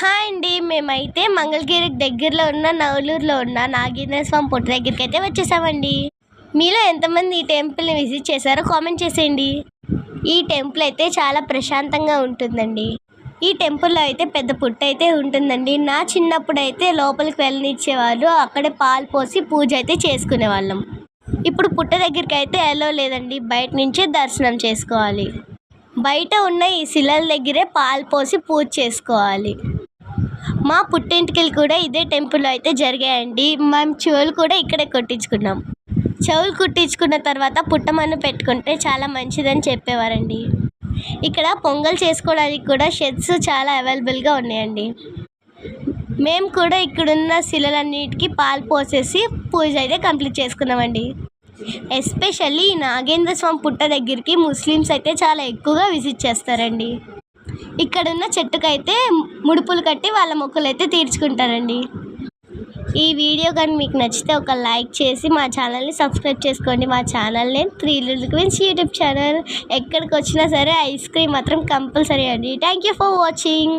Hi అండి. మేమైతే మంగళగిరికి దగ్గరలో ఉన్న నవలూరులో ఉన్న నాగేంద్ర స్వామి పుట్ట దగ్గరికైతే వచ్చేసామండి. మీలో ఎంతమంది ఈ టెంపుల్ని విజిట్ చేశారో కామెంట్ చేసేయండి. ఈ టెంపుల్ అయితే చాలా ప్రశాంతంగా ఉంటుందండి. ఈ టెంపుల్లో అయితే పెద్ద పుట్ట అయితే ఉంటుందండి. నా చిన్నప్పుడు అయితే లోపలికి వెళ్ళనిచ్చేవాళ్ళు, అక్కడే పాలు పోసి పూజ అయితే చేసుకునేవాళ్ళం. ఇప్పుడు పుట్ట దగ్గరికి అయితే ఎలో లేదండి, బయట నుంచే దర్శనం చేసుకోవాలి. బయట ఉన్న ఈ శిలల దగ్గరే పాలు పోసి పూజ చేసుకోవాలి. మా పుట్టింటికలు కూడా ఇదే టెంపుల్లో అయితే జరిగాయండి. మేము చెవులు కూడా ఇక్కడే కొట్టించుకున్నాం. చెవులు కుట్టించుకున్న తర్వాత పుట్టమన్ను పెట్టుకుంటే చాలా మంచిదని చెప్పేవారండి. ఇక్కడ పొంగల్ చేసుకోవడానికి కూడా షెడ్స్ చాలా అవైలబుల్గా ఉన్నాయండి. మేము కూడా ఇక్కడున్న శిలలన్నిటికీ పాలు పోసేసి పూజ అయితే కంప్లీట్ చేసుకున్నామండి. ఎస్పెషల్లీ ఈ నాగేంద్ర స్వామి పుట్ట దగ్గరికి ముస్లిమ్స్ అయితే చాలా ఎక్కువగా విజిట్ చేస్తారండి. ఇక్కడున్న చెట్టుకైతే ముడుపులు కట్టి వాళ్ళ మొక్కులు అయితే తీర్చుకుంటారండి. ఈ వీడియో కానీ మీకు నచ్చితే ఒక లైక్ చేసి మా ఛానల్ని సబ్స్క్రైబ్ చేసుకోండి. మా channel name 3 Little Queens YouTube channel. ఎక్కడికి వచ్చినా సరే ఐస్ క్రీమ్ మాత్రం కంపల్సరీ అండి. Thank you for watching.